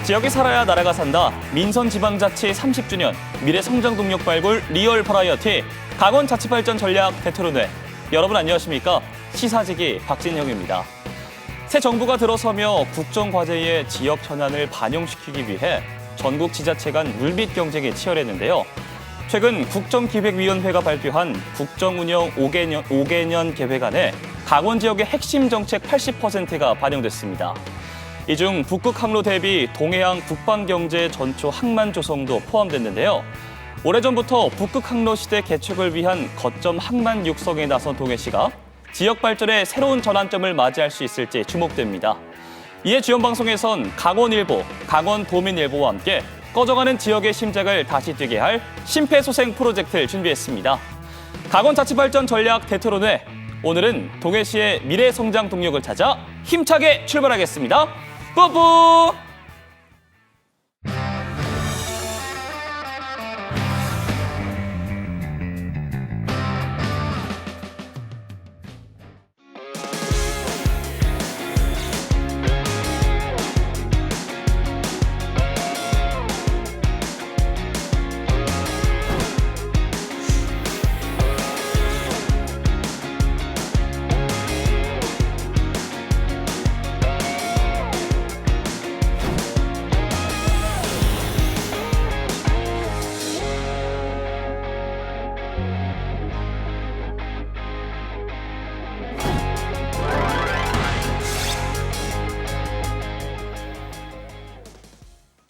지역이 살아야 나라가 산다. 민선지방자치 30주년 미래성장동력 발굴 리얼 버라이어티 강원자치발전 전략 대토론회. 여러분 안녕하십니까? 시사지기 박진형입니다. 새 정부가 들어서며 국정과제의 지역 현안을 반영시키기 위해 전국 지자체 간 물밑 경쟁이 치열했는데요. 최근 국정기획위원회가 발표한 국정운영 5개년 계획안에 강원 지역의 핵심 정책 80%가 반영됐습니다. 이 중 북극 항로 대비 동해안 북방경제 전초 항만 조성도 포함됐는데요. 오래전부터 북극 항로 시대 개척을 위한 거점 항만 육성에 나선 동해시가 지역 발전의 새로운 전환점을 맞이할 수 있을지 주목됩니다. 이에 주연방송에선 강원일보, 강원도민일보와 함께 꺼져가는 지역의 심장을 다시 뛰게 할 심폐소생 프로젝트를 준비했습니다. 강원자치발전 전략 대토론회, 오늘은 동해시의 미래 성장 동력을 찾아 힘차게 출발하겠습니다. 뿌뿌!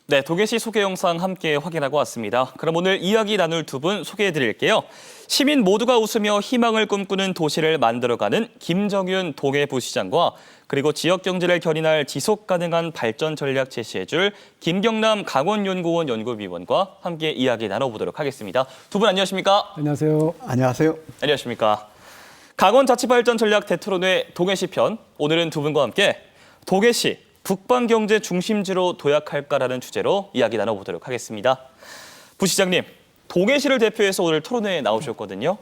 네, 동해시 소개 영상 함께 확인하고 왔습니다. 그럼 오늘 이야기 나눌 두 분 소개해드릴게요. 시민 모두가 웃으며 희망을 꿈꾸는 도시를 만들어가는 김정윤 동해부시장과 그리고 지역 경제를 견인할 지속 가능한 발전 전략 제시해줄 김경남 강원연구원 연구위원과 함께 이야기 나눠보도록 하겠습니다. 두 분 안녕하십니까? 안녕하세요. 안녕하세요. 안녕하십니까? 강원자치발전 전략 대토론회 동해시 편, 오늘은 두 분과 함께 동해시 북방경제 중심지로 도약할까라는 주제로 이야기 나눠보도록 하겠습니다. 부시장님, 동해시를 대표해서 오늘 토론회에 나오셨거든요.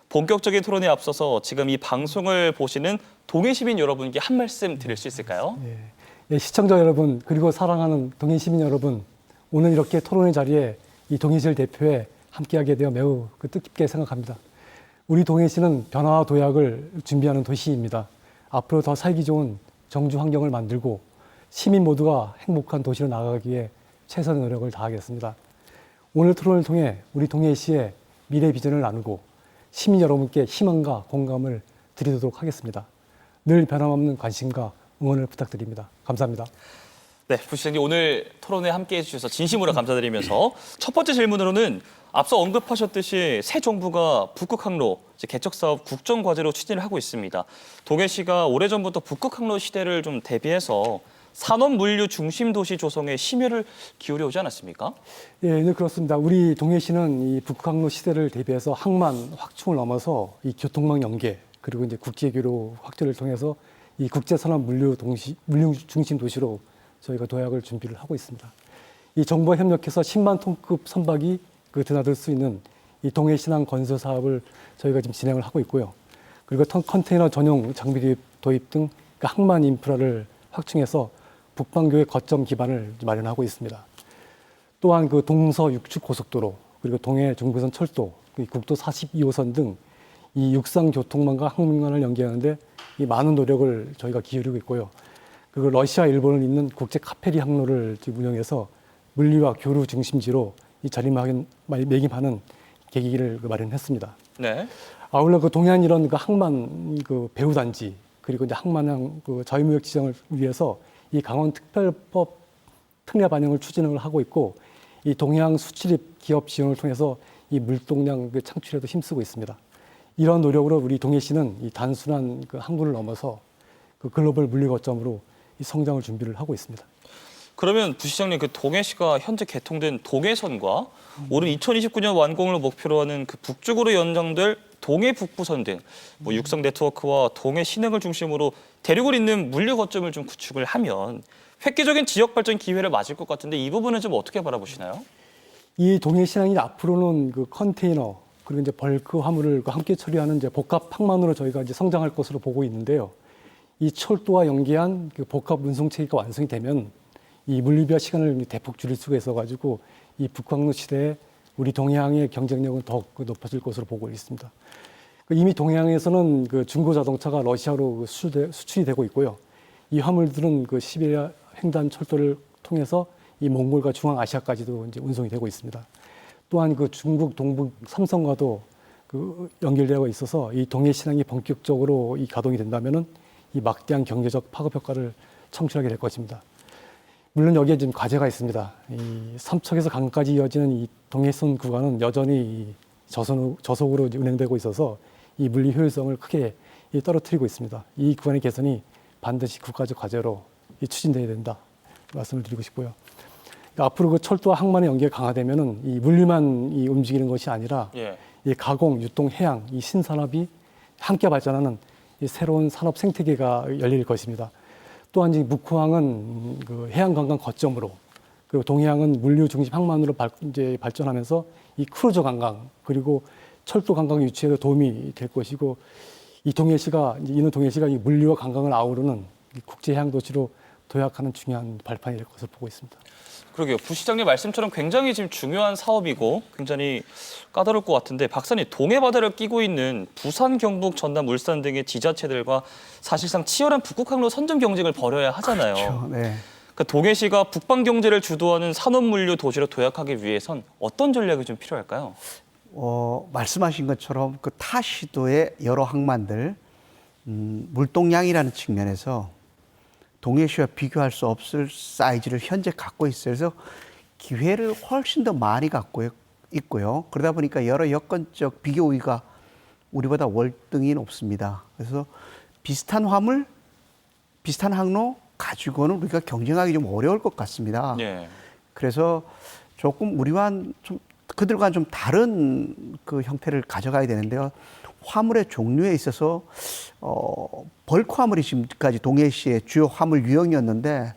본격적인 토론에 앞서서 지금 이 방송을 보시는 동해시민 여러분께 한 말씀 드릴 수 있을까요? 예, 시청자 여러분, 그리고 사랑하는 동해시민 여러분, 오늘 이렇게 토론회 자리에 이 동해시를 대표해 함께하게 되어 매우 뜻깊게 생각합니다. 우리 동해시는 변화와 도약을 준비하는 도시입니다. 앞으로 더 살기 좋은 정주 환경을 만들고 시민 모두가 행복한 도시로 나아가기 위해 최선의 노력을 다하겠습니다. 오늘 토론을 통해 우리 동해시의 미래 비전을 나누고 시민 여러분께 희망과 공감을 드리도록 하겠습니다. 늘 변함없는 관심과 응원을 부탁드립니다. 감사합니다. 네, 부시장님 오늘 토론에 함께해 주셔서 진심으로 감사드리면서 첫 번째 질문으로는 앞서 언급하셨듯이 새 정부가 북극항로 개척 사업 국정과제로 추진을 하고 있습니다. 동해시가 오래전부터 북극항로 시대를 좀 대비해서 산업 물류 중심 도시 조성에 심혈을 기울여 오지 않았습니까? 예, 네, 그렇습니다. 우리 동해시는 이 북극항로 시대를 대비해서 항만 확충을 넘어서 이 교통망 연계 그리고 이제 국제교류 확대를 통해서 이 국제산업 물류 중심 도시로 저희가 도약을 준비를 하고 있습니다. 이 정부와 협력해서 10만 톤급 선박이 드나들 수 있는 이 동해신항 건설 사업을 저희가 지금 진행을 하고 있고요. 그리고 컨테이너 전용 장비 도입 등 항만 인프라를 확충해서 북방교의 거점 기반을 마련하고 있습니다. 또한 동서 육축 고속도로 그리고 동해 중부선 철도, 국도 42호선 등 이 육상 교통망과 항만을 연계하는데 이 많은 노력을 저희가 기울이고 있고요. 그리고 러시아, 일본을 잇는 국제 카페리 항로를 운영해서 물리와 교류 중심지로 이 자리매김하는 계기를 마련했습니다. 네. 아울러 동해안 이런 항만 배후 단지 그리고 이제 항만항 자유무역 지정을 위해서 이 강원특별법 특례 반영을 추진을 하고 있고 이 동해안 수출입 기업 지원을 통해서 이 물동량 창출에도 힘쓰고 있습니다. 이런 노력으로 우리 동해시는 이 단순한 항구를 넘어서 글로벌 물류 거점으로 이 성장을 준비를 하고 있습니다. 그러면 부시장님 동해시가 현재 개통된 동해선과 올해 2029년 완공을 목표로 하는 북쪽으로 연장될 동해 북부선 등 육성 네트워크와 동해 신흥을 중심으로 대륙을 잇는 물류 거점을 좀 구축을 하면 획기적인 지역 발전 기회를 맞을 것 같은데 이 부분은 좀 어떻게 바라보시나요? 이 동해신항이 앞으로는 컨테이너 그리고 이제 벌크 화물을 함께 처리하는 이제 복합 항만으로 저희가 이제 성장할 것으로 보고 있는데요. 이 철도와 연계한 복합 운송 체계가 완성이 되면 이 물류비와 시간을 대폭 줄일 수가 있어가지고 이 북항로 시대에 우리 동해항의 경쟁력은 더욱 높아질 것으로 보고 있습니다. 이미 동해항에서는 그 중고 자동차가 러시아로 수출이 되고 있고요. 이 화물들은 그 시베리아 횡단 철도를 통해서 이 몽골과 중앙아시아까지도 이제 운송이 되고 있습니다. 또한 그 중국 동북 삼성과도 그 연결되어 있어서 이 동해 신항이 본격적으로 이 가동이 된다면은 이 막대한 경제적 파급 효과를 창출하게 될 것입니다. 물론 여기에 지금 과제가 있습니다. 이 삼척에서 강까지 이어지는 이 동해선 구간은 여전히 이 저속으로 운행되고 있어서 이 물리 효율성을 크게 떨어뜨리고 있습니다. 이 구간의 개선이 반드시 국가적 과제로 추진돼야 된다 말씀을 드리고 싶고요. 앞으로 그 철도와 항만의 연계가 강화되면은 이 물류만 이 움직이는 것이 아니라 이 가공, 유통, 해양 이 신산업이 함께 발전하는 이 새로운 산업 생태계가 열릴 것입니다. 또한 이 묵호항은 그 해양 관광 거점으로 그리고 동해항은 물류 중심 항만으로 이제 발전하면서 이 크루즈 관광 그리고 철도 관광 유치에도 도움이 될 것이고 이는 동해시가 이 물류와 관광을 아우르는 국제 해양 도시로 도약하는 중요한 발판이 될 것으로 보고 있습니다. 그러게요. 부시장님 말씀처럼 굉장히 지금 중요한 사업이고 굉장히 까다로울 것 같은데 박사님 동해 바다를 끼고 있는 부산, 경북, 전남, 울산 등의 지자체들과 사실상 치열한 북극항로 선점 경쟁을 벌여야 하잖아요. 그렇죠. 네. 그러니까 동해시가 북방 경제를 주도하는 산업물류 도시로 도약하기 위해선 어떤 전략이 좀 필요할까요? 말씀하신 것처럼 그 타 시도의 여러 항만들 물동량이라는 측면에서 동해시와 비교할 수 없을 사이즈를 현재 갖고 있어요. 그래서 기회를 훨씬 더 많이 갖고 있고요. 그러다 보니까 여러 여건적 비교 우위가 우리보다 월등히 높습니다. 그래서 비슷한 화물, 비슷한 항로 가지고는 우리가 경쟁하기 좀 어려울 것 같습니다. 네. 그래서 조금 우리와는 좀 그들과는 좀 다른 그 형태를 가져가야 되는데요. 화물의 종류에 있어서 벌크 화물이 지금까지 동해시의 주요 화물 유형이었는데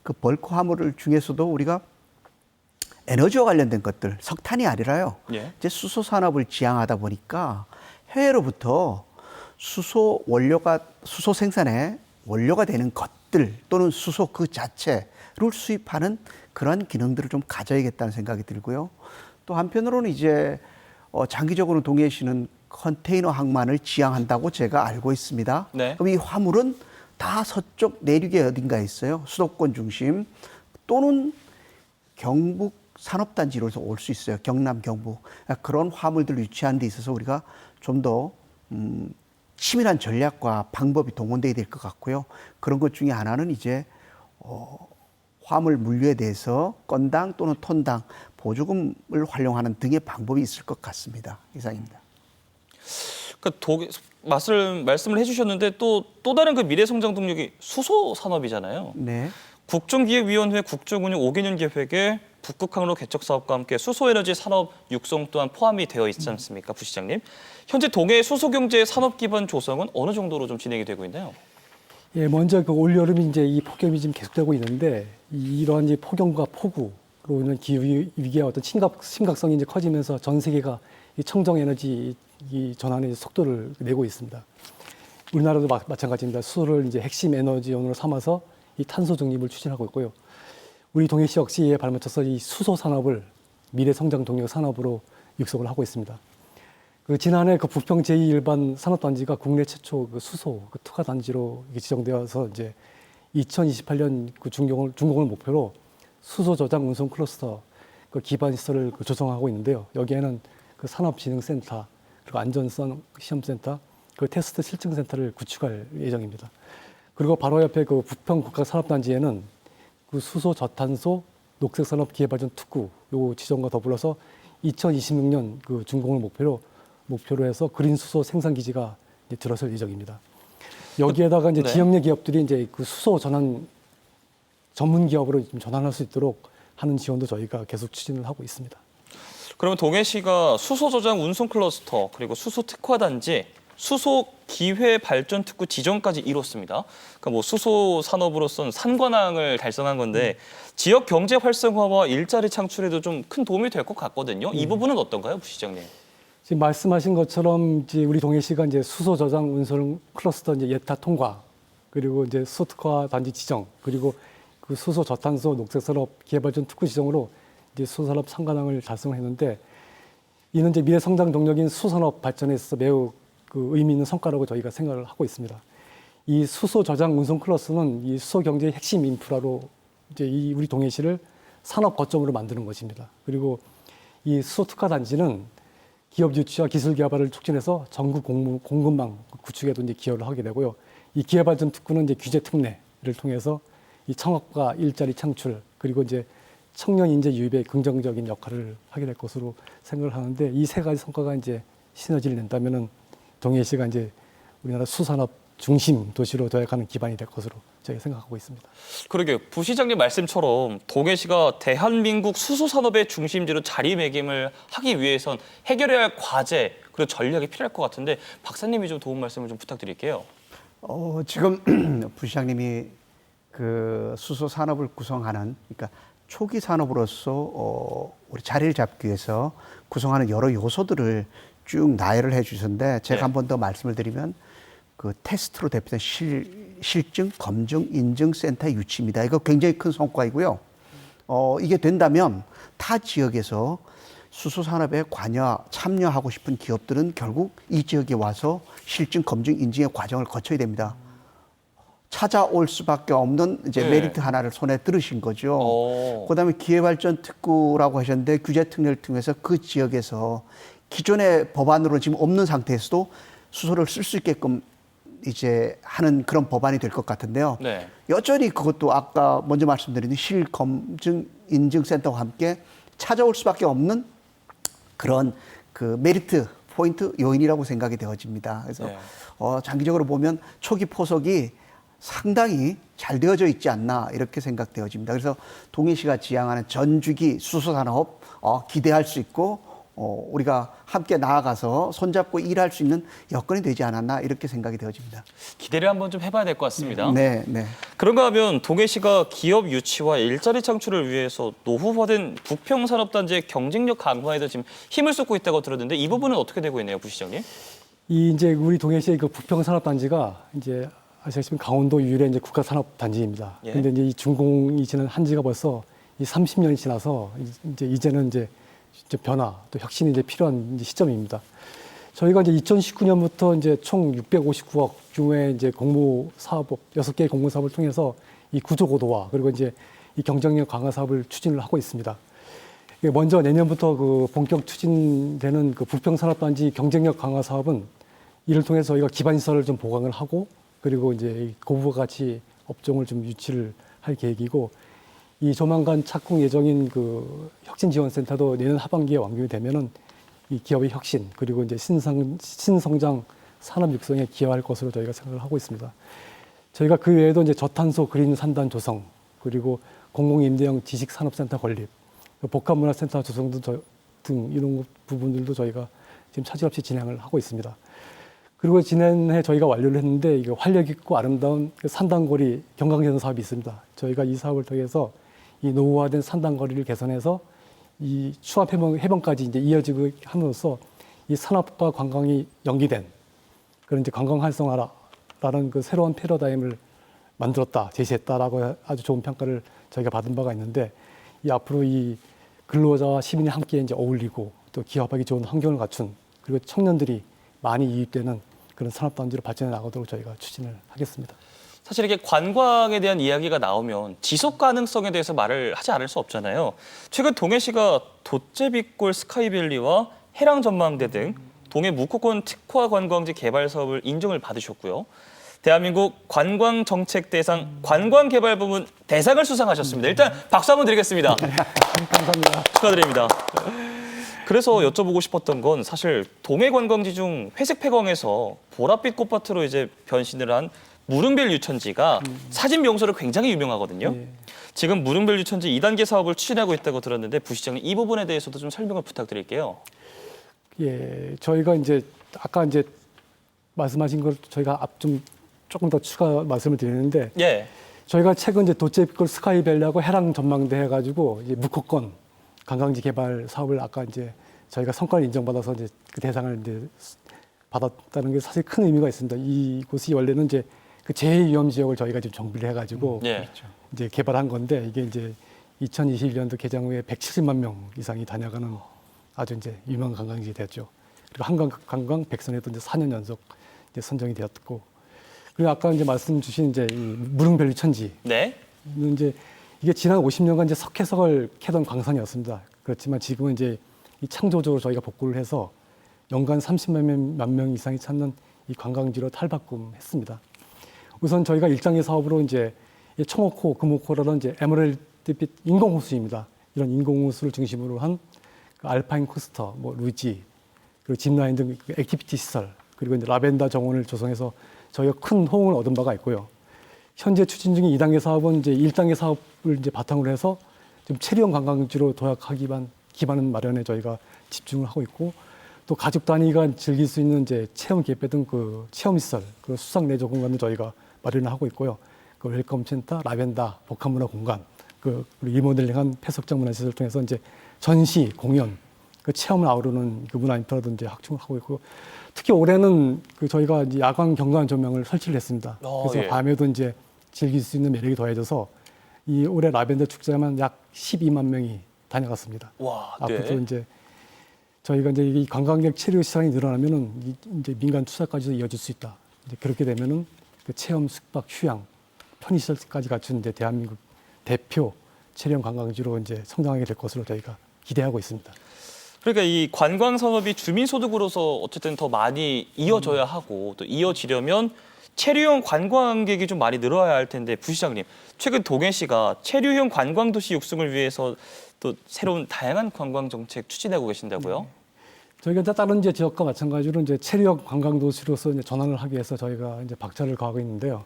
그 벌크 화물 중에서도 우리가 에너지와 관련된 것들, 석탄이 아니라요. 이제 수소 산업을 지향하다 보니까 해외로부터 수소 생산에 원료가 되는 것들 또는 수소 그 자체를 수입하는 그런 기능들을 좀 가져야겠다는 생각이 들고요. 또 한편으로는 이제 장기적으로 동해시는 컨테이너 항만을 지향한다고 제가 알고 있습니다. 네. 그럼 이 화물은 다 서쪽 내륙에 어딘가에 있어요. 수도권 중심 또는 경북 산업단지로서 올 수 있어요. 경남, 경북. 그런 화물들을 유치하는 데 있어서 우리가 좀 더 치밀한 전략과 방법이 동원돼야 될 것 같고요. 그런 것 중에 하나는 이제 화물 물류에 대해서 건당 또는 톤당 보조금을 활용하는 등의 방법이 있을 것 같습니다. 이상입니다. 말씀을 해주셨는데 또 다른 그 미래 성장 동력이 수소 산업이잖아요. 네. 국정기획위원회 국정운영 5개년 계획에 북극항로 개척 사업과 함께 수소에너지 산업 육성 또한 포함이 되어 있지 않습니까, 부시장님? 현재 동해 수소경제 산업 기반 조성은 어느 정도로 좀 진행이 되고 있나요? 예, 먼저 그 올 여름 이제 이 폭염이 지금 계속되고 있는데 이러한 이제 폭염과 폭우로 인한 기후 위기의 어떤 심각성이 이제 커지면서 전 세계가 이 청정 에너지 이 전환의 속도를 내고 있습니다. 우리나라도 마찬가지입니다. 수소를 이제 핵심 에너지원으로 삼아서 이 탄소 중립을 추진하고 있고요. 우리 동해시 역시 이에 발맞춰서 이 수소 산업을 미래 성장 동력 산업으로 육성을 하고 있습니다. 그 지난해 그 부평 제2일반 산업단지가 국내 최초 그 수소 그 투하 단지로 지정되어서 이제 2028년 그 준공을 목표로 수소 저장 운송 클러스터 그 기반 시설을 그 조성하고 있는데요. 여기에는 그 산업진흥센터 그리고 안전성 시험센터 그 테스트 실증센터를 구축할 예정입니다. 그리고 바로 옆에 그 부평 국가산업단지에는 그 수소 저탄소 녹색산업 기회발전 특구 요 지정과 더불어서 2026년 그 준공을 목표로 해서 그린 수소 생산 기지가 이제 들어설 예정입니다. 여기에다가 이제 네. 지역 내 기업들이 이제 그 수소 전환 전문 기업으로 좀 전환할 수 있도록 하는 지원도 저희가 계속 추진을 하고 있습니다. 그러면 동해시가 수소 저장 운송 클러스터 그리고 수소 특화 단지, 수소 기회 발전 특구 지정까지 이뤘습니다. 그러니까 뭐 수소 산업으로선 산관왕을 달성한 건데 지역 경제 활성화와 일자리 창출에도 좀 큰 도움이 될 것 같거든요. 이 부분은 어떤가요, 부시장님? 지금 말씀하신 것처럼 이제 우리 동해시가 이제 수소 저장 운송 클러스터 이제 예타 통과 그리고 이제 수소 특화 단지 지정 그리고 그 수소 저탄소 녹색 산업 기회발전 특구 지정으로 이제 수소산업 3관왕을 달성했는데 이는 이제 미래 성장 동력인 수산업 발전에 있어서 매우 그 의미 있는 성과라고 저희가 생각을 하고 있습니다. 이 수소 저장 운송 클러스는 이 수소 경제의 핵심 인프라로 이제 이 우리 동해시를 산업 거점으로 만드는 것입니다. 그리고 이 수소 특화 단지는 기업 유치와 기술 개발을 촉진해서 전국 공급망 구축에도 이제 기여를 하게 되고요. 이 기회발전 특구는 이제 규제 특례를 통해서 이 창업과 일자리 창출 그리고 이제 청년 인재 유입에 긍정적인 역할을 하게 될 것으로 생각을 하는데 이 세 가지 성과가 이제 시너지를 낸다면은 동해시가 이제 우리나라 수산업 중심 도시로 도약하는 기반이 될 것으로 저희가 생각하고 있습니다. 그러게요. 부시장님 말씀처럼 동해시가 대한민국 수소산업의 중심지로 자리매김을 하기 위해선 해결해야 할 과제 그리고 전략이 필요할 것 같은데 박사님이 좀 도움 말씀을 좀 부탁드릴게요. 지금 부시장님이 그 수소 산업을 구성하는 그러니까 초기 산업으로서 우리 자리를 잡기 위해서 구성하는 여러 요소들을 쭉 나열을 해주셨는데 제가 네. 한 번 더 말씀을 드리면 그 테스트로 대표된 실증, 검증, 인증 센터 유치입니다. 이거 굉장히 큰 성과이고요. 이게 된다면 타 지역에서 수소 산업에 참여하고 싶은 기업들은 결국 이 지역에 와서 실증, 검증, 인증의 과정을 거쳐야 됩니다. 찾아올 수밖에 없는 이제 네. 메리트 하나를 손에 들으신 거죠. 그다음에 기회발전 특구라고 하셨는데 규제 특례를 통해서 그 지역에서 기존의 법안으로 지금 없는 상태에서도 수소를 쓸 수 있게끔 이제 하는 그런 법안이 될 것 같은데요. 네. 여전히 그것도 아까 먼저 말씀드린 실검증 인증센터와 함께 찾아올 수밖에 없는 그런 그 메리트 포인트 요인이라고 생각이 되어집니다. 그래서 네. 장기적으로 보면 초기 포석이 상당히 잘 되어져 있지 않나 이렇게 생각되어집니다. 그래서 동해시가 지향하는 전주기 수소산업 기대할 수 있고 우리가 함께 나아가서 손잡고 일할 수 있는 여건이 되지 않았나 이렇게 생각이 되어집니다. 기대를 한번 좀 해봐야 될 것 같습니다. 네, 네. 그런가 하면 동해시가 기업 유치와 일자리 창출을 위해서 노후화된 부평산업단지의 경쟁력 강화에도 지금 힘을 쏟고 있다고 들었는데 이 부분은 어떻게 되고 있네요, 부시장님? 이 이제 우리 동해시의 그 부평산업단지가 이제 아시다시피 강원도 유일의 이제 국가산업단지입니다. 예. 근데 이제 이 준공이 지난 한지가 벌써 이 30년이 지나서 이제는 이제 변화 또 혁신이 이제 필요한 이제 시점입니다. 저희가 이제 2019년부터 이제 총 659억 규모의 이제 공모 사업 6개의 공모 사업을 통해서 이 구조 고도화 그리고 이제 이 경쟁력 강화 사업을 추진을 하고 있습니다. 먼저 내년부터 그 본격 추진되는 그 부평산업단지 경쟁력 강화 사업은 이를 통해서 저희가 기반 시설을 좀 보강을 하고 그리고 이제 고부가 가치 업종을 좀 유치를 할 계획이고 이 조만간 착공 예정인 그 혁신지원센터도 내년 하반기에 완공이 되면은 이 기업의 혁신 그리고 이제 신성장 산업 육성에 기여할 것으로 저희가 생각을 하고 있습니다. 저희가 그 외에도 이제 저탄소 그린 산단 조성 그리고 공공임대형 지식산업센터 건립, 복합문화센터 조성 등 이런 부분들도 저희가 지금 차질 없이 진행을 하고 있습니다. 그리고 지난해 저희가 완료를 했는데 이게 활력 있고 아름다운 산단거리 경강개선 사업이 있습니다. 저희가 이 사업을 통해서 이 노후화된 산단거리를 개선해서 이 추합 해변까지 이제 이어지고 함으로써 이 산업과 관광이 연기된 그런 이제 관광 활성화라는 그 새로운 패러다임을 만들었다, 제시했다라고 아주 좋은 평가를 저희가 받은 바가 있는데 이 앞으로 이 근로자와 시민이 함께 이제 어울리고 또 기업하기 좋은 환경을 갖춘 그리고 청년들이 많이 유입되는 그런 산업단지로 발전해 나가도록 저희가 추진을 하겠습니다. 사실 이게 관광에 대한 이야기가 나오면 지속 가능성에 대해서 말을 하지 않을 수 없잖아요. 최근 동해시가 돛제비골 스카이밸리와 해랑 전망대 등 동해 무코권 특화 관광지 개발 사업을 인정을 받으셨고요. 대한민국 관광정책대상 관광개발부문 대상을 수상하셨습니다. 일단 박수 한번 드리겠습니다. 감사합니다. 축하드립니다. 그래서 여쭤보고 싶었던 건 사실 동해 관광지 중 회색 폐광에서 보랏빛 꽃밭으로 이제 변신을 한 무릉벨 유천지가 사진 명소로 굉장히 유명하거든요. 예. 지금 무릉벨 유천지 2단계 사업을 추진하고 있다고 들었는데 부시장님 이 부분에 대해서도 좀 설명을 부탁드릴게요. 예, 저희가 이제 아까 이제 말씀하신 걸 저희가 조금 더 추가 말씀을 드리는데 예. 저희가 최근 이제 돛제비골 스카이밸리하고 해랑 전망대 해가지고 이제 무코권 관광지 개발 사업을 아까 이제 저희가 성과를 인정받아서 이제 그 대상을 이제 받았다는 게 사실 큰 의미가 있습니다. 이곳이 원래는 이제 그 재위험 지역을 저희가 지금 정비를 해가지고 예. 이제 개발한 건데 이게 이제 2021년도 개장 후에 170만 명 이상이 다녀가는 아주 이제 유명한 관광지 됐죠. 그리고 한강 관광 백선에도 이제 4년 연속 이제 선정이 되었고, 그리고 아까 이제 말씀 주신 이제 이 무릉별리 천지. 네. 이제 이게 지난 50년간 이제 석회석을 캐던 광산이었습니다. 그렇지만 지금은 이제 이 창조적으로 저희가 복구를 해서 연간 30만 명 이상이 찾는 이 관광지로 탈바꿈했습니다. 우선 저희가 일장의 사업으로 이제 이 청호코, 금호코라는 이제 에메랄드빛 인공호수입니다. 이런 인공호수를 중심으로 한 그 알파인 코스터, 뭐 루지, 그리고 짚라인 등 그 액티비티 시설, 그리고 이제 라벤더 정원을 조성해서 저희가 큰 호응을 얻은 바가 있고요. 현재 추진 중인 2단계 사업은 이제 1단계 사업을 이제 바탕으로 해서 좀 체류형 관광지로 도약하기 위한 기반 마련에 저희가 집중을 하고 있고, 또 가족 단위가 즐길 수 있는 이제 체험 개폐 등 그 체험 시설, 그 수상 레저 공간도 저희가 마련을 하고 있고요. 그 웰컴 센터, 라벤더, 복합문화 공간, 그 리모델링한 폐석장 문화시설을 통해서 이제 전시, 공연, 그 체험을 아우르는 그 문화 인프라도 이제 확충을 하고 있고, 특히 올해는 그 저희가 이제 야광 경관 조명을 설치를 했습니다. 그래서 예. 밤에도 이제 즐길 수 있는 매력이 더해져서 이 올해 라벤더 축제에만 약 12만 명이 다녀갔습니다. 와, 앞으로 이제 저희가 이제 이 관광객 체류 시장이 늘어나면은 이제 민간 투자까지도 이어질 수 있다. 이제 그렇게 되면은 그 체험, 숙박, 휴양, 편의시설까지 갖춘 이제 대한민국 대표 체험 관광지로 이제 성장하게 될 것으로 저희가 기대하고 있습니다. 그러니까 이 관광 산업이 주민 소득으로서 어쨌든 더 많이 이어져야 하고 또 이어지려면 체류형 관광객이 좀 많이 늘어야 할 텐데, 부시장님, 최근 동해시가 체류형 관광 도시 육성을 위해서 또 새로운 다양한 관광 정책 추진하고 계신다고요? 저희가 이제 다른 이제 지역과 마찬가지로 이제 체류형 관광 도시로서 이제 전환을 하기 위해서 저희가 이제 박차를 가하고 있는데요.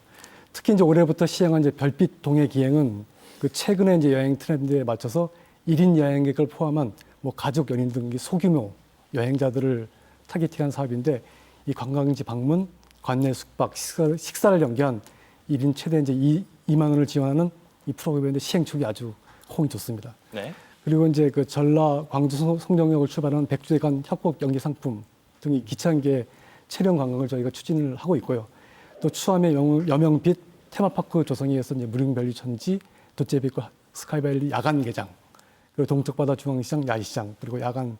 특히 이제 올해부터 시행한 이제 별빛 동해 기행은 그 최근에 이제 여행 트렌드에 맞춰서 1인 여행객을 포함한 뭐 가족, 연인 등 소규모 여행자들을 타겟팅한 사업인데, 이 관광지 방문, 관내 숙박, 식사를 연계한 1인 최대 이제 2만 원을 지원하는 이 프로그램인데 시행 초기 아주 호응이 좋습니다. 네. 그리고 이제 그 전라, 광주, 송정역을 출발하는 백두대간 협곡 연계 상품 등이 기차연계 체험 관광을 저희가 추진을 하고 있고요. 또 추함의 여명빛 테마파크 조성에 의해서 이제 무릉별리 천지, 돛제빛과 스카이밸리 야간 개장, 그리고 동쪽바다 중앙시장 야시장, 그리고 야간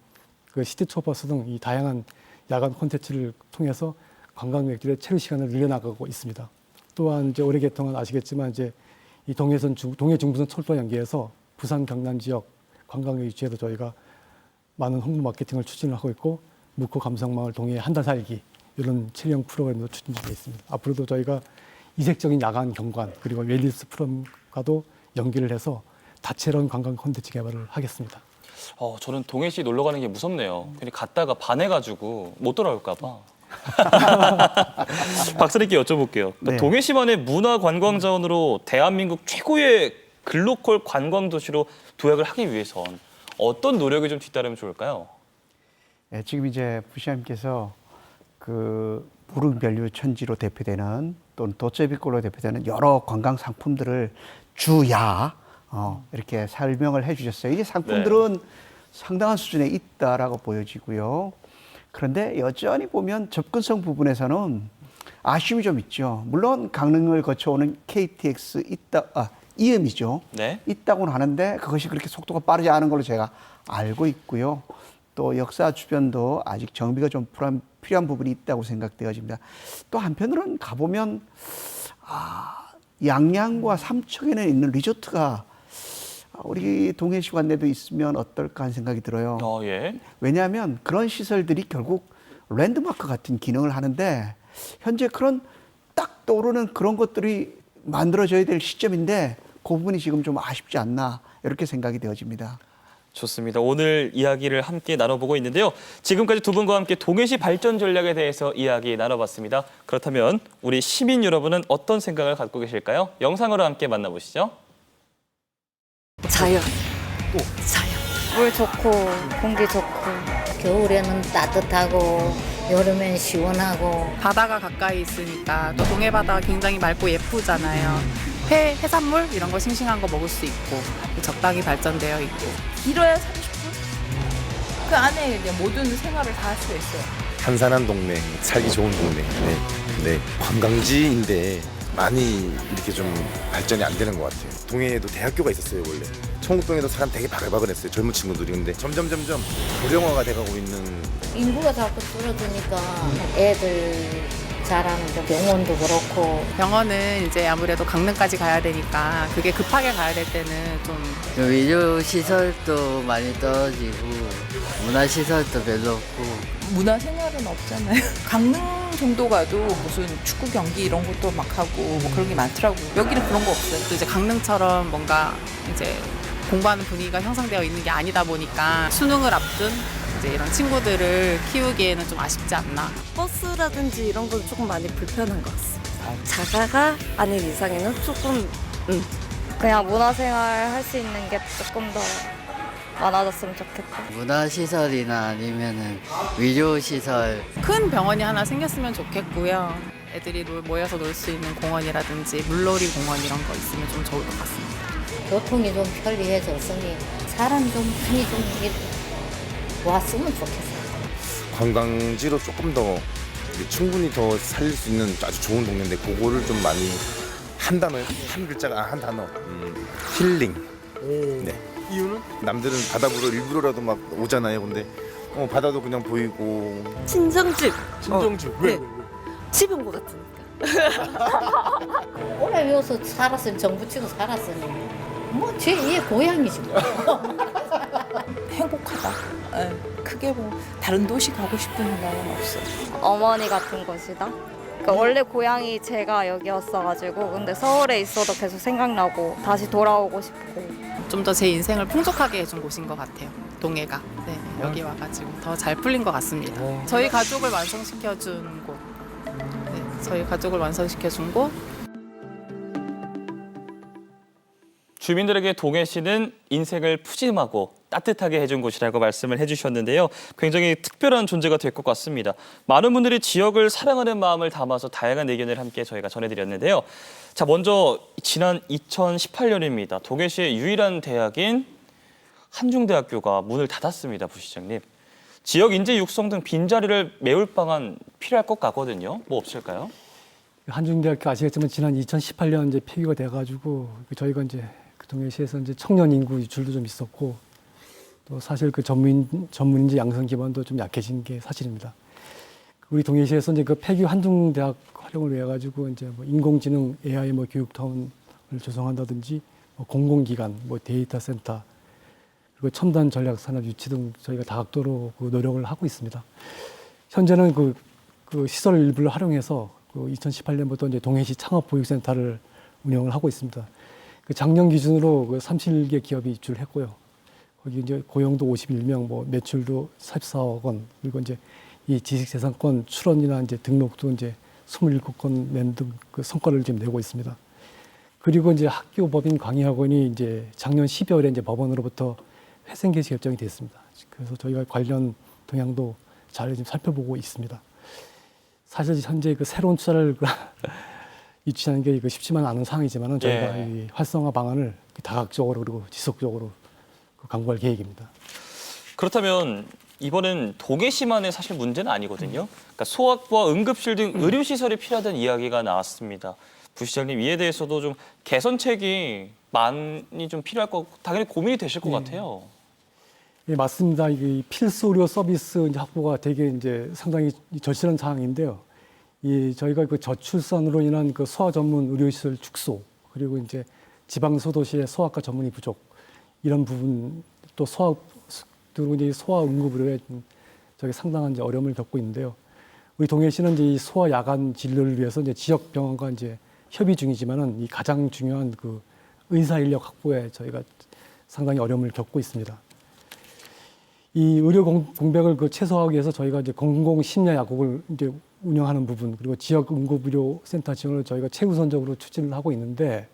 그 시티투어버스 등 이 다양한 야간 콘텐츠를 통해서 관광객들의 체류 시간을 늘려나가고 있습니다. 또한 이제 올해 개통은 아시겠지만 이제 이 동해 중부선 철도 연계해서 부산 경남 지역 관광객 유치에도 저희가 많은 홍보 마케팅을 추진을 하고 있고, 묵호 감성마을 동해 한 달 살기 이런 체류형 프로그램도 추진 중에 있습니다. 앞으로도 저희가 이색적인 야간 경관 그리고 웰니스 프로그램과도 연계를 해서 다채로운 관광 콘텐츠 개발을 하겠습니다. 저는 동해시 놀러 가는 게 무섭네요. 괜히 갔다가 반해가지고 못 돌아올까 봐. 박사님께 여쭤볼게요. 그러니까 네. 동해시만의 문화 관광 자원으로 대한민국 최고의 글로컬 관광 도시로 도약을 하기 위해선 어떤 노력이 좀 뒤따르면 좋을까요? 네, 지금 이제 부시장님께서 그 무릉별류 천지로 대표되는 또는 돛제비골로 대표되는 여러 관광 상품들을 주야 이렇게 설명을 해주셨어요. 이 상품들은 상당한 수준에 있다라고 보여지고요. 그런데 여전히 보면 접근성 부분에서는 아쉬움이 좀 있죠. 물론 강릉을 거쳐오는 KTX 이음이죠. 네. 있다고는 하는데 그것이 그렇게 속도가 빠르지 않은 걸로 제가 알고 있고요. 또 역사 주변도 아직 정비가 좀 필요한 부분이 있다고 생각되어집니다. 또 한편으로는 가보면 양양과 삼척에는 있는 리조트가 우리 동해시 관내도 있으면 어떨까 하는 생각이 들어요. 예. 왜냐하면 그런 시설들이 결국 랜드마크 같은 기능을 하는데 현재 그런 딱 떠오르는 그런 것들이 만들어져야 될 시점인데 그 부분이 지금 좀 아쉽지 않나 이렇게 생각이 되어집니다. 좋습니다. 오늘 이야기를 함께 나눠보고 있는데요. 지금까지 두 분과 함께 동해시 발전 전략에 대해서 이야기 나눠봤습니다. 그렇다면 우리 시민 여러분은 어떤 생각을 갖고 계실까요? 영상으로 함께 만나보시죠. 자연. 물 좋고 공기 좋고 겨울에는 따뜻하고 여름엔 시원하고 바다가 가까이 있으니까 또 동해 바다가 굉장히 맑고 예쁘잖아요. 회, 해산물 이런 거 싱싱한 거 먹을 수 있고 적당히 발전되어 있고 길어야 30분? 그 안에 이제 모든 생활을 다 할 수 있어요. 한산한 동네, 살기 좋은 동네. 네. 관광지인데 많이 이렇게 좀 발전이 안 되는 것 같아요. 동해에도 대학교가 있었어요 원래. 청국동에도 사람 되게 바글바글했어요 젊은 친구들이. 근데 점점 고령화가 돼가고 있는. 인구가 자꾸 줄어드니까 애들 자라는 저 병원도 그렇고 병원은 이제 아무래도 강릉까지 가야 되니까 그게 급하게 가야 될 때는 좀 의료 시설도 많이 떨어지고 문화 시설도 별로 없고 문화생활은 없잖아요. 강릉 정도 가도 무슨 축구 경기 이런 것도 막 하고 뭐 그런 게 많더라고요. 여기는 그런 거 없어요. 또 이제 강릉처럼 뭔가 이제 공부하는 분위기가 형성되어 있는 게 아니다 보니까 수능을 앞둔 이제 이런 친구들을 키우기에는 좀 아쉽지 않나. 버스라든지 이런 건 조금 많이 불편한 것 같습니다. 자가가 아닌 이상에는 조금 그냥 문화생활 할 수 있는 게 조금 더 많아졌으면 좋겠다. 문화 시설이나 아니면은 의료 시설 큰 병원이 하나 생겼으면 좋겠고요. 애들이 모여서 놀 수 있는 공원이라든지 물놀이 공원 이런 거 있으면 좀 좋을 것 같습니다. 교통이 좀 편리해졌으니 사람 좀 많이 좀 이렇게 왔으면 좋겠어요. 관광지로 조금 더 충분히 더 살릴 수 있는 아주 좋은 동네인데 그거를 좀 많이 한 단어, 한 글자가 한 단어 힐링. 네. 이유는? 남들은 바다 보러 일부러라도 막 오잖아요. 근데 바다도 그냥 보이고. 친정집. 왜? 네. 집인 것 같으니까. 오래 여기서 살았으니 정부 치고 살았으니 뭐 제2의 고향이지 뭐. 행복하다. 예, 크게 뭐 다른 도시 가고 싶은 생각은 없어요. 어머니 같은 곳이다. 그러니까 원래 고향이 제가 여기였어가지고 근데 서울에 있어도 계속 생각나고 다시 돌아오고 싶고 좀 더 제 인생을 풍족하게 해준 곳인 것 같아요. 동해가. 네, 여기 와가지고 더 잘 풀린 것 같습니다. 저희 가족을 완성시켜준 곳. 네, 저희 가족을 완성시켜준 곳. 주민들에게 동해시는 인생을 푸짐하고 따뜻하게 해준 곳이라고 말씀을 해주셨는데요. 굉장히 특별한 존재가 될 것 같습니다. 많은 분들이 지역을 사랑하는 마음을 담아서 다양한 의견을 함께 저희가 전해드렸는데요. 자, 먼저 지난 2018년입니다. 동해시의 유일한 대학인 한중대학교가 문을 닫았습니다. 부시장님. 지역 인재 육성 등 빈자리를 메울 방안 필요할 것 같거든요. 뭐 없을까요? 한중대학교 아시겠지만 지난 2018년 이제 폐교가 돼가지고 저희가 이제 그 동해시에서 이제 청년 인구 유출도 좀 있었고 또 사실 그 전문인재 양성 기반도 좀 약해진 게 사실입니다. 우리 동해시에서 이제 그 폐교 한중대학 활용을 위해 가지고 이제 뭐 인공지능 AI 뭐 교육타운을 조성한다든지 뭐 공공기관 뭐 데이터 센터 그리고 첨단 전략 산업 유치 등 저희가 다각도로 그 노력을 하고 있습니다. 현재는 그 시설 일부를 활용해서 그 2018년부터 이제 동해시 창업보육센터를 운영을 하고 있습니다. 그 작년 기준으로 그 37개 기업이 입주를 했고요. 거기 이제 고용도 51명, 뭐 매출도 14억 원, 그리고 이제 이 지식재산권 출원이나 이제 등록도 이제 27건 낸 등 그 성과를 지금 내고 있습니다. 그리고 이제 학교법인 광희학원이 이제 작년 12월에 이제 법원으로부터 회생 개시 결정이 됐습니다. 그래서 저희가 관련 동향도 잘 지금 살펴보고 있습니다. 사실 현재 그 새로운 투자를 유치하는 게 쉽지만 않은 상황이지만은 저희가 이 활성화 방안을 다각적으로 그리고 지속적으로 강구할 계획입니다. 그렇다면 이번엔 동해시만의 사실 문제는 아니거든요. 그러니까 소아과 응급실 등 의료시설이 필요하다는 이야기가 나왔습니다. 부시장님 이에 대해서도 좀 개선책이 많이 좀 필요할 거 당연히 고민이 되실 것 같아요. 예, 맞습니다. 이 필수 의료 서비스 이제 확보가 되게 이제 상당히 절실한 상황인데요. 저희가 그 저출산으로 인한 그 소아 전문 의료시설 축소 그리고 이제 지방 소도시의 소아과 전문의 부족 이런 부분 또 그리고 이제 소아 응급 의료에 저희 상당한 이제 어려움을 겪고 있는데요. 우리 동해시는 이제 이 소아 야간 진료를 위해서 이제 지역 병원과 이제 협의 중이지만은 이 가장 중요한 그 의사 인력 확보에 저희가 상당히 어려움을 겪고 있습니다. 이 의료 공백을 최소화하기 위해서 저희가 이제 공공 심야 약국을 이제 운영하는 부분 그리고 지역 응급의료 센터 지원을 저희가 최우선적으로 추진을 하고 있는데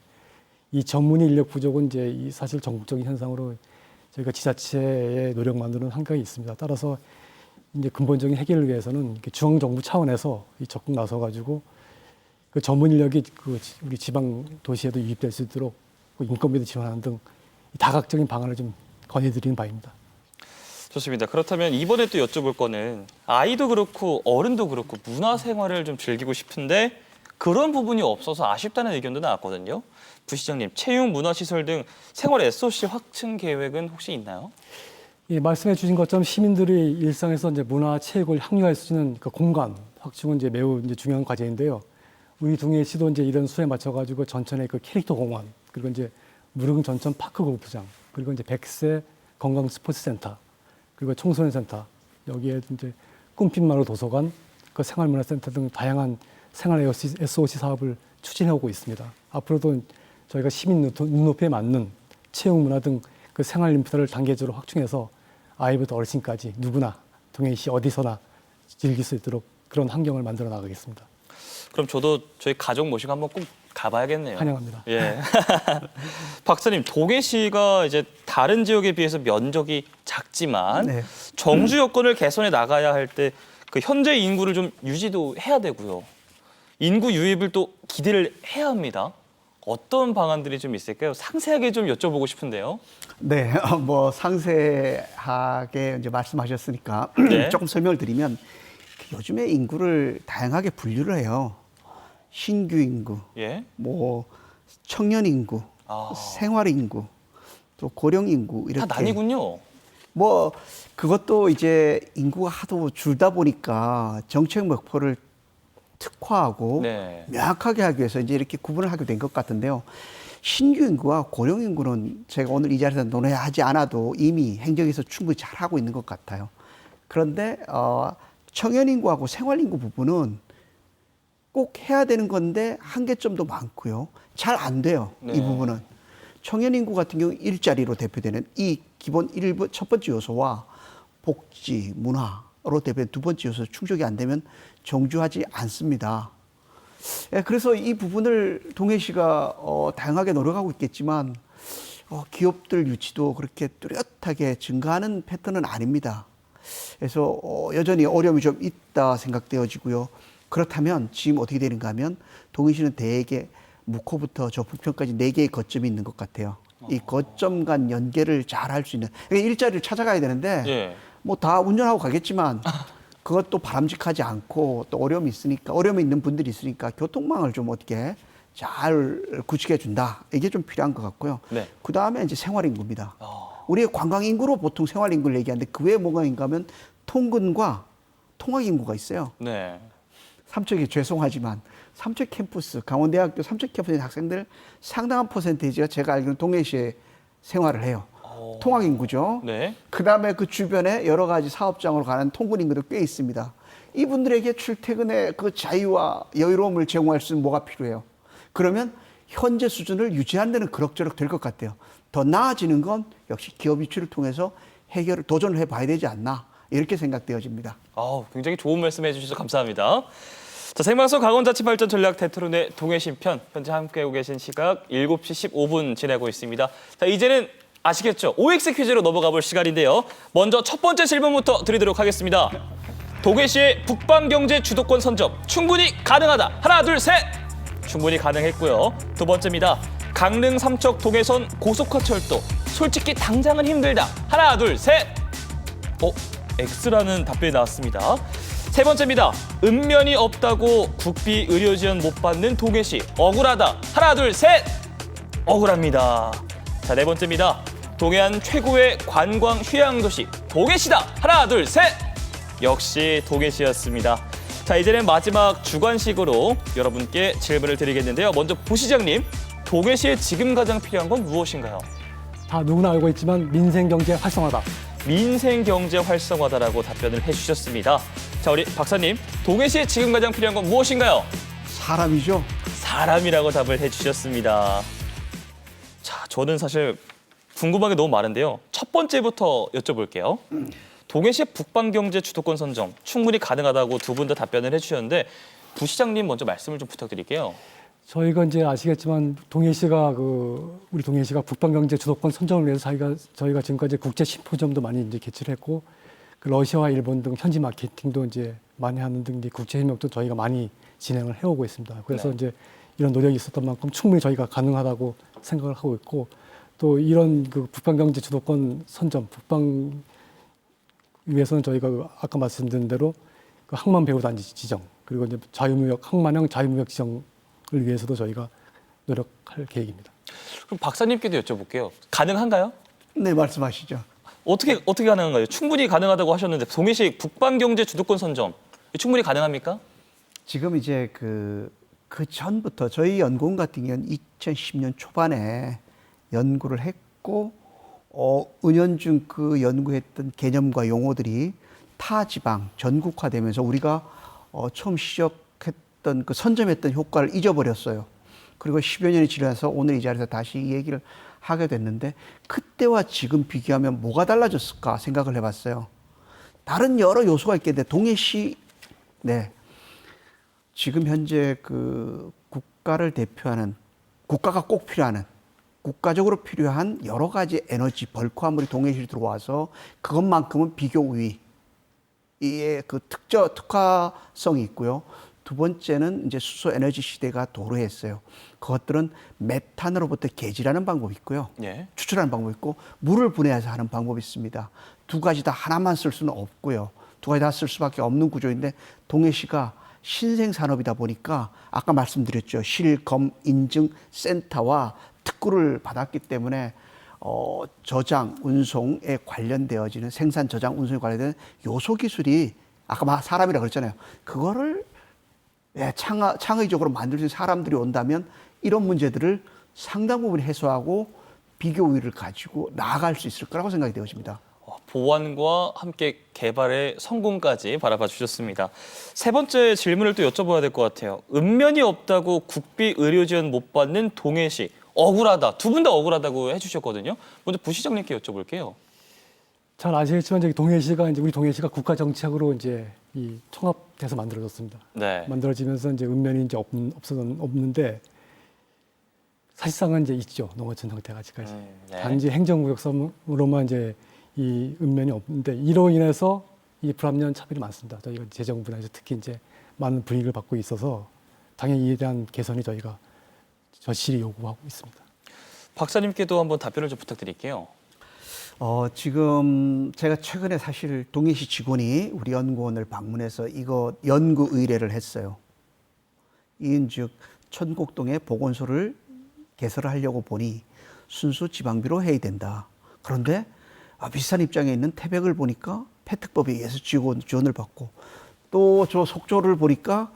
이 전문의 인력 부족은 이제 이 사실 전국적인 현상으로 저희가 지자체의 노력만으로는 한계가 있습니다. 따라서 이제 근본적인 해결을 위해서는 중앙 정부 차원에서 적극 나서 가지고 그 전문 인력이 우리 지방 도시에도 유입될 수 있도록 인건비도 지원하는 등 다각적인 방안을 좀 건의드리는 바입니다. 좋습니다. 그렇다면 이번에 또 여쭤볼 거는 아이도 그렇고 어른도 그렇고 문화생활을 좀 즐기고 싶은데 그런 부분이 없어서 아쉽다는 의견도 나왔거든요. 부시장님, 체육, 문화시설 등 생활 SOC 확충 계획은 혹시 있나요? 예, 말씀해 주신 것처럼 시민들이 일상에서 이제 문화, 체육을 향유할 수 있는 그 공간 확충은 이제 매우 이제 중요한 과제인데요. 우리 동해시도 이제 이런 수에 맞춰가지고 전천의 그 캐릭터 공원, 그리고 이제 무릉 전천 파크 골프장, 그리고 이제 백세 건강 스포츠센터, 그리고 청소년 센터, 여기에 이제 꿈빛마루 도서관, 그 생활문화센터 등 다양한 생활 SOC 사업을 추진해오고 있습니다. 앞으로도 저희가 시민 눈높이에 맞는 체육 문화 등 그 생활 인프라를 단계적으로 확충해서 아이부터 어르신까지 누구나 동해시 어디서나 즐길 수 있도록 그런 환경을 만들어 나가겠습니다. 그럼 저도 저희 가족 모시고 한번 꼭 가봐야겠네요. 환영합니다. 예. 박사님, 동해시가 이제 다른 지역에 비해서 면적이 작지만 네. 정주 여건을 개선해 나가야 할 때 그 현재 인구를 좀 유지도 해야 되고요. 인구 유입을 또 기대를 해야 합니다. 어떤 방안들이 좀 있을까요? 상세하게 좀 여쭤보고 싶은데요. 네, 뭐 상세하게 이제 말씀하셨으니까 네. 조금 설명을 드리면 요즘에 인구를 다양하게 분류를 해요. 신규 인구, 예. 뭐 청년 인구, 아. 생활 인구, 또 고령 인구 이렇게 다 나뉘군요. 뭐 그것도 이제 인구가 하도 줄다 보니까 정책 목표를 특화하고 네. 명확하게 하기 위해서 이제 이렇게 구분을 하게 된 것 같은데요. 신규 인구와 고령 인구는 제가 오늘 이 자리에서 논의하지 않아도 이미 행정에서 충분히 잘하고 있는 것 같아요. 그런데 청년 인구하고 생활 인구 부분은 꼭 해야 되는 건데 한계점도 많고요. 잘 안 돼요. 네. 이 부분은. 청년 인구 같은 경우 일자리로 대표되는 이 기본 첫 번째 요소와 복지, 문화로 대표되는 두 번째 요소 충족이 안 되면 정주하지 않습니다. 예, 그래서 이 부분을 동해시가 다양하게 노력하고 있겠지만 기업들 유치도 그렇게 뚜렷하게 증가하는 패턴은 아닙니다. 그래서 여전히 어려움이 좀 있다 생각되어지고요. 그렇다면 지금 어떻게 되는가 하면 동해시는 대개 묵호부터 저 북편까지 4개의 거점이 있는 것 같아요. 이 거점 간 연계를 잘 할 수 있는 그러니까 일자리를 찾아가야 되는데 예. 뭐 다 운전하고 가겠지만 그것도 바람직하지 않고 또 어려움이 있는 분들이 있으니까 교통망을 좀 어떻게 잘 구축해 준다. 이게 좀 필요한 것 같고요. 네. 그다음에 이제 생활 인구입니다. 우리 관광 인구로 보통 생활 인구를 얘기하는데 그 외에 뭐가 있는가 하면 통근과 통학 인구가 있어요. 네. 삼척이 죄송하지만 삼척 캠퍼스, 강원대학교 삼척 캠퍼스의 학생들 상당한 퍼센테이지가 제가 알기로는 동해시에 생활을 해요. 통학 인구죠. 네. 그다음에 그 주변에 여러 가지 사업장으로 가는 통근 인구도 꽤 있습니다. 이분들에게 출퇴근의 그 자유와 여유로움을 제공할 수 있는 뭐가 필요해요. 그러면 현재 수준을 유지하는 데는 그럭저럭 될 것 같아요. 더 나아지는 건 역시 기업 유치를 통해서 도전을 해봐야 되지 않나 이렇게 생각되어집니다. 굉장히 좋은 말씀해 주셔서 감사합니다. 자, 생방송 강원자치발전 전략 대토론회 동해시 편 현재 함께하고 계신 시각 7시 15분 지나고 있습니다. 자, 이제는 아시겠죠? OX 퀴즈로 넘어가 볼 시간인데요. 먼저 첫 번째 질문부터 드리도록 하겠습니다. 동해시의 북방경제 주도권 선점 충분히 가능하다. 하나, 둘, 셋! 충분히 가능했고요. 두 번째입니다. 강릉 삼척 동해선 고속화철도 솔직히 당장은 힘들다. 하나, 둘, 셋! X라는 답변이 나왔습니다. 세 번째입니다. 읍면이 없다고 국비 의료지원 못 받는 동해시 억울하다. 하나, 둘, 셋! 억울합니다. 자, 네 번째입니다. 동해안 최고의 관광 휴양도시 동해시다. 하나, 둘, 셋! 역시 동해시였습니다. 자, 이제는 마지막 주관식으로 여러분께 질문을 드리겠는데요. 먼저 부시장님, 동해시에 지금 가장 필요한 건 무엇인가요? 다 누구나 알고 있지만 민생경제 활성화다. 민생경제 활성화다라고 답변을 해주셨습니다. 자, 우리 박사님, 동해시에 지금 가장 필요한 건 무엇인가요? 사람이죠. 사람이라고 답을 해주셨습니다. 자, 저는 사실 궁금한 게 너무 많은데요. 첫 번째부터 여쭤볼게요. 동해시의 북방경제 주도권 선정 충분히 가능하다고 두 분 다 답변을 해주셨는데 부시장님 먼저 말씀을 좀 부탁드릴게요. 저희가 이제 아시겠지만 우리 동해시가 북방경제 주도권 선정을 위해서 저희가 지금까지 국제 심포지엄도 많이 이제 개최를 했고 그 러시아와 일본 등 현지 마케팅도 이제 많이 하는 등 이제 국제 협력도 저희가 많이 진행을 해오고 있습니다. 그래서 네. 이제 이런 노력이 있었던 만큼 충분히 저희가 가능하다고 생각을 하고 있고 또 이런 그 북방경제 주도권 선점 북방 위해서는 저희가 아까 말씀드린 대로 그 항만 배후단지 지정 그리고 이제 자유무역 항만형 자유무역 지정을 위해서도 저희가 노력할 계획입니다. 그럼 박사님께도 여쭤볼게요. 가능한가요? 네, 말씀하시죠. 어떻게 가능한가요? 충분히 가능하다고 하셨는데 동해시 북방경제 주도권 선점 충분히 가능합니까? 지금 이제 그 전부터 저희 연구원 같은 경우는 2010년 초반에 연구를 했고 은연중 그 연구했던 개념과 용어들이 타 지방 전국화되면서 우리가 처음 시작했던 그 선점했던 효과를 잊어버렸어요. 그리고 10여 년이 지나서 오늘 이 자리에서 다시 이 얘기를 하게 됐는데 그때와 지금 비교하면 뭐가 달라졌을까 생각을 해봤어요. 다른 여러 요소가 있겠는데 동해시 네. 지금 현재 그 국가를 대표하는 국가가 꼭 필요한 국가적으로 필요한 여러 가지 에너지 벌크 화물이 동해시로 들어와서 그것만큼은 비교 우위 이의 그 특화성이 있고요. 두 번째는 이제 수소 에너지 시대가 도래했어요. 그것들은 메탄으로부터 개질하는 방법이 있고요. 예. 추출하는 방법이 있고 물을 분해해서 하는 방법이 있습니다. 두 가지 다 하나만 쓸 수는 없고요. 두 가지 다 쓸 수밖에 없는 구조인데 동해시가 신생 산업이다 보니까 아까 말씀드렸죠. 실검 인증 센터와 특구를 받았기 때문에 저장 운송에 관련되어지는 생산 저장 운송에 관련된 요소 기술이 아까 사람이라 그랬잖아요. 그거를 창의적으로 만들 수 있는 사람들이 온다면 이런 문제들을 상당 부분 해소하고 비교 우위를 가지고 나아갈 수 있을 거라고 생각이 되어집니다. 보완과 함께 개발의 성공까지 바라봐 주셨습니다. 세 번째 질문을 또 여쭤봐야 될 것 같아요. 읍면이 없다고 국비 의료 지원 못 받는 동해시 억울하다. 두 분 다 억울하다고 해주셨거든요. 먼저 부시장님께 여쭤볼게요. 잘 아시겠지만 저기 동해시가 이제 우리 동해시가 국가 정책으로 이제 이 통합돼서 만들어졌습니다. 네. 만들어지면서 이제 읍면이 이제 없는데 사실상은 이제 있죠. 농어촌 형태가 아직까지. 네. 단지 행정구역으로만 이제 이 읍면이 없는데 이로 인해서 이 불합리한 차별이 많습니다. 저희가 재정부에서 특히 이제 많은 불이익을 받고 있어서 당연히 이에 대한 개선이 저희가 절실히 요구하고 있습니다. 박사님께도 한번 답변을 좀 부탁드릴게요. 지금 제가 최근에 사실 동해시 직원이 우리 연구원을 방문해서 이거 연구 의뢰를 했어요. 이인즉 천곡동에 보건소를 개설을 하려고 보니 순수 지방비로 해야 된다. 그런데 비슷한 입장에 있는 태백을 보니까 폐특법에 의해서 지원을 받고 또 저 속초를 보니까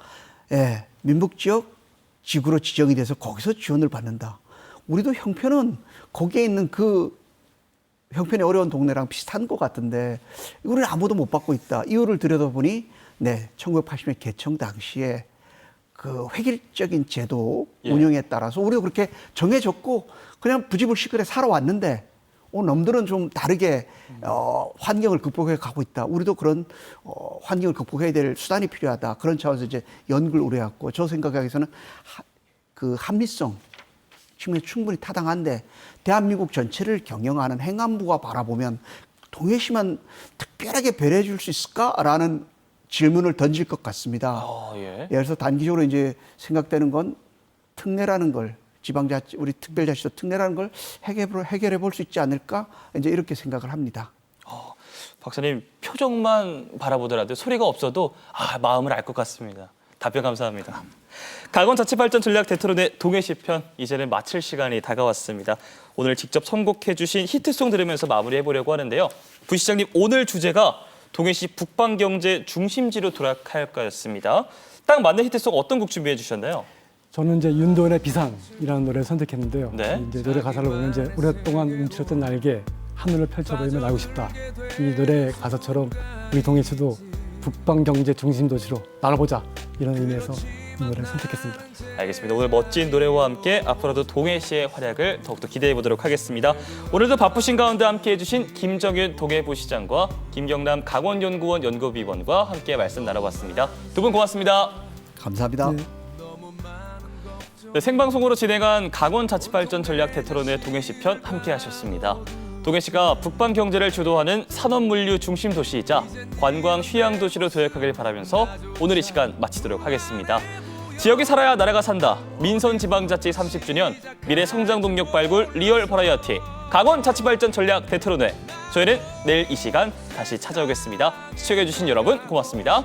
민북지역 지구로 지정이 돼서 거기서 지원을 받는다. 우리도 형편은 거기에 있는 그 형편이 어려운 동네랑 비슷한 것 같은데 이거를 아무도 못 받고 있다. 이유를 들여다보니 1980년 개청 당시에 그 획일적인 제도 운영에 따라서 우리가 그렇게 정해졌고 그냥 부지불식간에 살아왔는데 놈들은 좀 다르게 환경을 극복해 가고 있다. 우리도 그런 환경을 극복해야 될 수단이 필요하다. 그런 차원에서 이제 연구를 의뢰했고 저 생각에서는 그 합리성 측면이 충분히 타당한데 대한민국 전체를 경영하는 행안부가 바라보면 동해시만 특별하게 배려해 줄 수 있을까라는 질문을 던질 것 같습니다. 그래서 단기적으로 이제 생각되는 건 특례라는 걸 지방자치, 우리 특별자치도 특례라는 걸 해결해 볼 수 있지 않을까? 이제 이렇게 생각을 합니다. 박사님 표정만 바라보더라도 소리가 없어도 마음을 알 것 같습니다. 답변 감사합니다. 강원자치발전 전략 대토론의 동해시 편 이제는 마칠 시간이 다가왔습니다. 오늘 직접 선곡해 주신 히트송 들으면서 마무리해보려고 하는데요. 부시장님 오늘 주제가 동해시 북방경제 중심지로 도약할까였습니다. 딱 맞는 히트송 어떤 곡 준비해 주셨나요? 저는 이제 윤도현의 비상이라는 노래를 선택했는데요. 네. 이제 노래 가사를 보면 이제 오랫동안 움츠렸던 날개 하늘을 펼쳐보이면 날고 싶다. 이 노래 가사처럼 우리 동해시도 북방 경제 중심 도시로 날아보자 이런 의미에서 이 노래를 선택했습니다. 알겠습니다. 오늘 멋진 노래와 함께 앞으로도 동해시의 활약을 더욱더 기대해 보도록 하겠습니다. 오늘도 바쁘신 가운데 함께해 주신 김정윤 동해부시장과 김경남 강원연구원 연구위원과 함께 말씀 나눠봤습니다. 두 분 고맙습니다. 감사합니다. 네, 생방송으로 진행한 강원자치발전 전략 대토론의 동해시 편 함께 하셨습니다. 동해시가 북방 경제를 주도하는 산업물류 중심 도시이자 관광 휴양 도시로 도약하길 바라면서 오늘 이 시간 마치도록 하겠습니다. 지역이 살아야 나라가 산다. 민선지방자치 30주년 미래 성장 동력 발굴 리얼 버라이어티 강원자치발전 전략 대토론회. 저희는 내일 이 시간 다시 찾아오겠습니다. 시청해주신 여러분 고맙습니다.